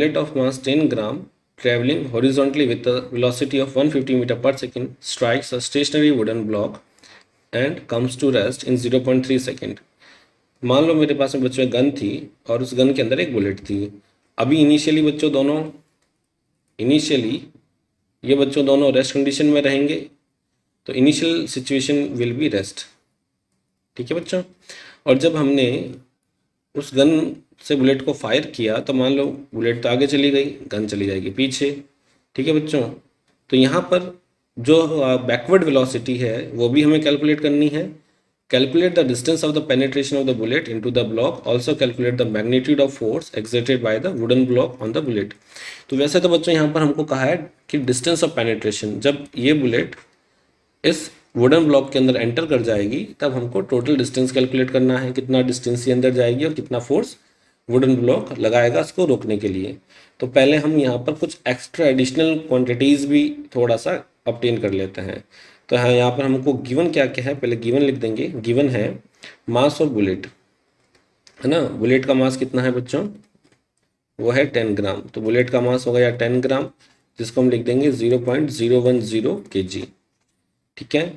bullet of mass 10 gram traveling horizontally with a velocity of 150 meter per second strikes a stationary wooden block and comes to rest in 0.3 second. मान लो मेरे पास में बच्चों एक gun थी और उस gun के अंदर एक बुलेट थी। अभी इनिशियली ये बच्चों दोनों रेस्ट कंडीशन में रहेंगे, तो initial situation will be rest. ठीक है बच्चों। और जब हमने उस गन से बुलेट को फायर किया तो मान लो बुलेट तो आगे चली गई, गन चली जाएगी पीछे। ठीक है बच्चों। तो यहाँ पर जो बैकवर्ड वेलोसिटी है वो भी हमें कैलकुलेट करनी है। Calculate the distance of the penetration of the bullet into the block, also calculate the magnitude of force exerted by the wooden block on the bullet. तो वैसे तो बच्चों यहाँ पर हमको कहा है कि डिस्टेंस ऑफ पेनिट्रेशन, जब ये बुलेट इस वुडन ब्लॉक के अंदर एंटर कर जाएगी तब हमको टोटल डिस्टेंस कैलकुलेट करना है, कितना डिस्टेंस ये अंदर जाएगी और कितना फोर्स वुडन ब्लॉक लगाएगा इसको रोकने के लिए। तो पहले हम यहाँ पर कुछ एक्स्ट्रा एडिशनल क्वांटिटीज़ भी थोड़ा सा ऑब्टेन कर लेते हैं। तो हाँ, यहाँ पर हमको गिवन क्या क्या है, पहले गिवन लिख देंगे। गिवन है मास ऑफ बुलेट, है ना। बुलेट का मास कितना है बच्चों, वो है 10 ग्राम। तो बुलेट का मास होगा या 10 ग्राम, जिसको हम लिख देंगे 0.010 kg। ठीक है।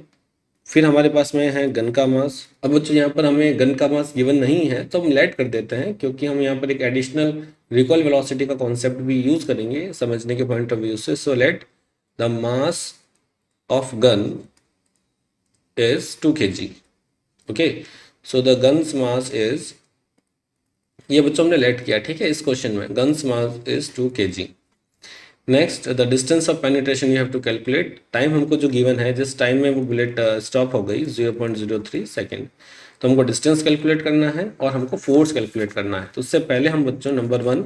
फिर हमारे पास में है गन का मास। अब बच्चों यहाँ पर हमें गन का मास गिवन नहीं है तो हम लेट कर देते हैं, क्योंकि हम यहाँ पर एक एडिशनल रिकॉइल वेलोसिटी का कॉन्सेप्ट भी यूज करेंगे समझने के पॉइंट ऑफ व्यू से। So let the mass of gun is 2 kg। Okay, so the guns mass is, ये बच्चों हमने लेट किया। ठीक है, इस क्वेश्चन में gun's mass is 2 kg। Next the distance of penetration you have to calculate. Time हमको जो गिवन है, जिस टाइम में वो बुलेट स्टॉप हो गई 0.03 सेकेंड, तो हमको डिस्टेंस कैलकुलेट करना है और हमको फोर्स कैलकुलेट करना है। तो उससे पहले हम बच्चों नंबर 1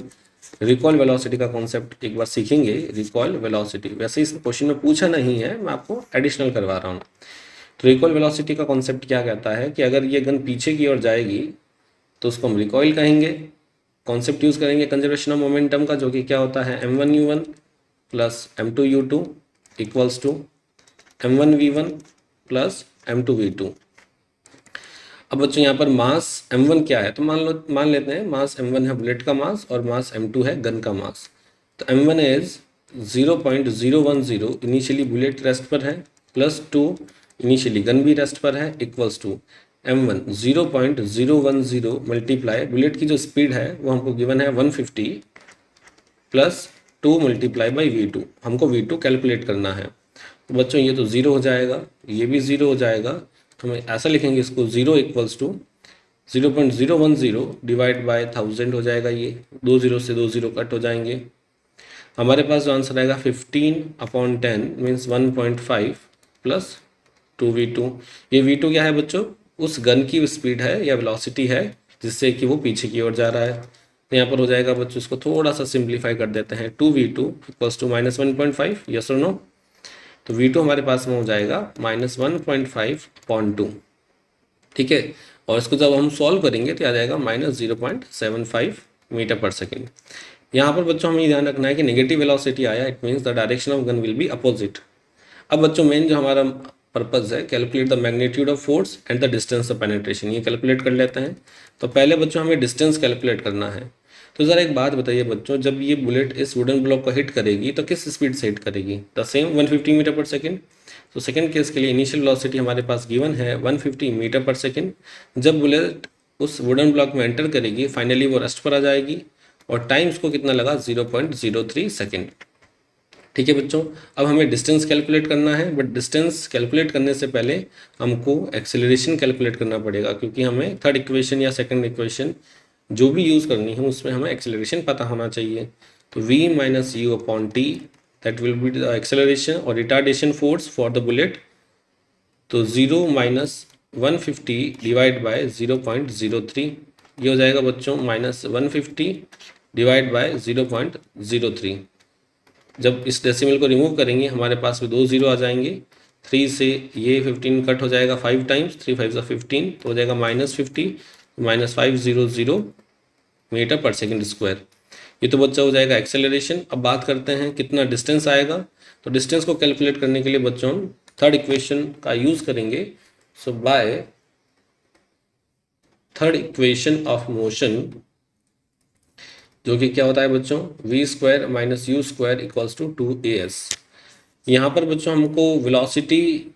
रिकॉल वेलोसिटी का कॉन्सेप्ट एक बार सीखेंगे। रिकॉल वेलोसिटी वैसे इस क्वेश्चन में पूछा नहीं है, मैं आपको एडिशनल करवा रहा हूँ। तो रिकॉल वेलोसिटी का कॉन्सेप्ट क्या कहता है कि अगर ये गन पीछे की ओर जाएगी तो उसको हम रिकॉइल कहेंगे। कॉन्सेप्ट यूज़ करेंगे कंजर्वेशन ऑफ मोमेंटम का, जो कि क्या होता है m1u1 plus m2u2 equals to m1v1 plus m2v2। अब बच्चों यहाँ पर मास m1 क्या है, तो मान लेते हैं मास m1 है बुलेट का मास और मास m2 है गन का मास। तो m1 is 0.010, initially bullet rest पर है, प्लस 2 इनिशियली गन भी रेस्ट पर है, equals to m1 0.010 multiply bullet की जो स्पीड है वो हमको गिवन है 150 प्लस 2 मल्टीप्लाई बाई v2। हमको v2 कैलकुलेट करना है। तो बच्चों ये तो 0 हो जाएगा, ये भी 0 हो जाएगा। तो हम ऐसा लिखेंगे इसको 0 इक्वल्स टू 0.010 डिवाइड बाय 1000 हो जाएगा। ये 2 0 से 2 0 कट हो जाएंगे। हमारे पास जो आंसर आएगा 15/10 मीन्स 1.5 प्लस 2v2। ये v2 क्या है बच्चों, उस गन की स्पीड है या वेलोसिटी है जिससे कि वो पीछे की ओर जा रहा है। तो यहाँ पर हो जाएगा बच्चों, इसको थोड़ा सा सिंप्लीफाई कर देते हैं, 2v2 इक्वल्स टू -1.5, यस और नो। तो v2 हमारे पास में हो जाएगा -1.5/2। ठीक है, और इसको जब हम सॉल्व करेंगे तो आ जाएगा -0.75 मीटर पर सेकेंड। यहाँ पर बच्चों हमें ध्यान रखना है कि नेगेटिव वेलोसिटी आया, it means the direction of gun will be opposite. अब बच्चों मेन जो हमारा पर्पज़ है, calculate the magnitude of force and the distance of penetration, ये कैलकुलेट कर लेते हैं। तो पहले बच्चों हमें डिस्टेंस कैलकुलेट करना है। तो ज़रा एक बात बताइए बच्चों, जब ये बुलेट इस वुडन ब्लॉक को हिट करेगी तो किस स्पीड से हिट करेगी, द सेम 150 मीटर पर सेकेंड। तो सेकेंड केस के लिए इनिशियल वेलोसिटी हमारे पास गिवन है 150 मीटर पर सेकेंड। जब बुलेट उस वुडन ब्लॉक में एंटर करेगी फाइनली वो रेस्ट पर आ जाएगी और टाइम उसको कितना लगा 0.03 सेकेंड। ठीक है बच्चों, अब हमें डिस्टेंस कैलकुलेट करना है, बट डिस्टेंस कैलकुलेट करने से पहले हमको एक्सेलरेशन कैलकुलेट करना पड़ेगा, क्योंकि हमें थर्ड इक्वेशन या सेकंड इक्वेशन जो भी यूज़ करनी है उसमें हमें एक्सेलरेशन पता होना चाहिए। तो v minus U upon T that will be the acceleration और retardation force for the bullet. तो 0 माइनस 150 डिवाइड बाय 0.03, ये हो जाएगा बच्चों -150 डिवाइड बाय 0.03। जब इस डेसिमल को रिमूव करेंगे हमारे पास में 2 0 आ जाएंगे। 3 से ये 15 कट हो जाएगा 5 टाइम्स, 3 5 15, तो हो जाएगा -50 -500 मीटर पर सेकेंड स्क्वायर। ये तो बच्चा हो जाएगा एक्सेलरेशन। अब बात करते हैं कितना डिस्टेंस आएगा। तो डिस्टेंस को कैलकुलेट करने के लिए बच्चों हम थर्ड इक्वेशन का यूज़ करेंगे। So by third equation of motion जो कि क्या होता है बच्चों, V square minus U square equals to 2as। यहाँ पर बच्चों हमको वेलोसिटी,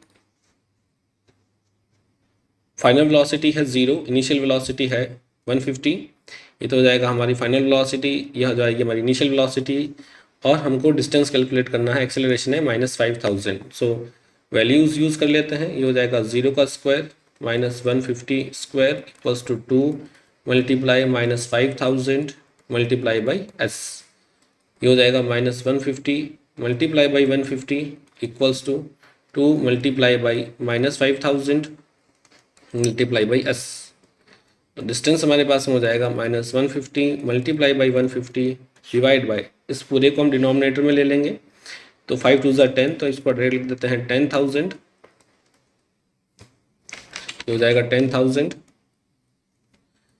फाइनल वेलोसिटी है 0, इनिशियल वेलोसिटी है 150। ये तो हो जाएगा हमारी फाइनल वेलोसिटी, यह हो जाएगी हमारी इनिशियल वेलोसिटी, और हमको डिस्टेंस कैलकुलेट करना है, एक्सेलरेशन है -5000। सो वैल्यूज़ यूज़ कर लेते हैं। ये हो जाएगा 0 का square minus 150 square equals to 2 multiply -5000 multiply by s. ये हो जाएगा -150 multiply by 150 equals to 2 multiply by -5000 multiply by s. तो डिस्टेंस हमारे पास में हो जाएगा -150 मल्टीप्लाई बाई 150 डिवाइड बाई, इस पूरे को हम डिनोमिनेटर में ले लेंगे, तो 5 2 10, तो इसको डायरेक्ट लिख देते हैं 10,000। ये हो जाएगा 10,000,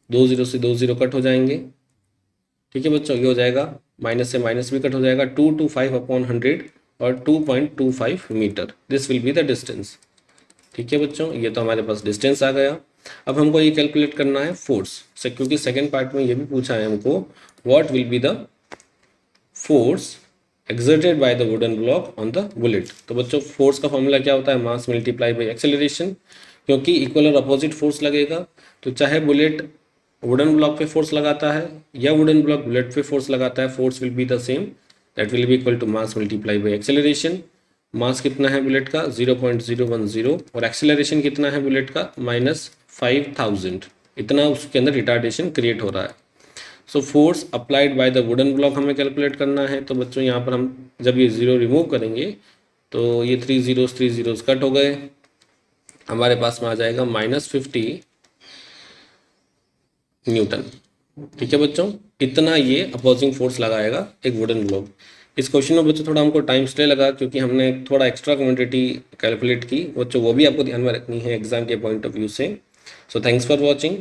2 0 से 2 0 कट हो जाएंगे। ठीक है बच्चों, ये हो जाएगा माइनस से माइनस भी कट हो जाएगा, 225/100 और 2.25 metre, this will be the distance. ठीक है बच्चों, ये तो हमारे पास डिस्टेंस आ गया। अब हमको ये कैलकुलेट करना है फोर्स से, क्योंकि सेकंड पार्ट में ये भी पूछा है हमको, what will be the force exerted by the wooden block on the bullet. तो बच्चों फोर्स का फॉर्मूला क्या होता है, मास मल्टीप्लाई बाई एक्सेलरेशन। क्योंकि इक्वल और अपोजिट फोर्स लगेगा, तो चाहे बुलेट वुडन ब्लॉक पे फोर्स लगाता है या वुडन ब्लॉक बुलेट पे फोर्स लगाता है, force will be the same, that will be equal to mass multiply by acceleration. Mass कितना है बुलेट का, 0.010, और एक्सेलरेशन कितना है बुलेट का, -5000। इतना उसके अंदर रिटार्डेशन क्रिएट हो रहा है। So force applied by the wooden block हमें कैलकुलेट करना है। तो बच्चों यहाँ पर हम जब ये 0 रिमूव करेंगे तो ये 3 zeros कट हो गए, हमारे पास में आ जाएगा -50 न्यूटन। ठीक है बच्चों, इतना ये अपोजिंग फोर्स लगाएगा एक वुडन ब्लॉक। इस क्वेश्चन में बच्चों थोड़ा हमको टाइम स्टे लगा, क्योंकि हमने थोड़ा एक्स्ट्रा क्वांटिटी कैलकुलेट की बच्चों, वो भी आपको ध्यान में रखनी है एग्जाम के पॉइंट ऑफ व्यू से। So thanks for watching.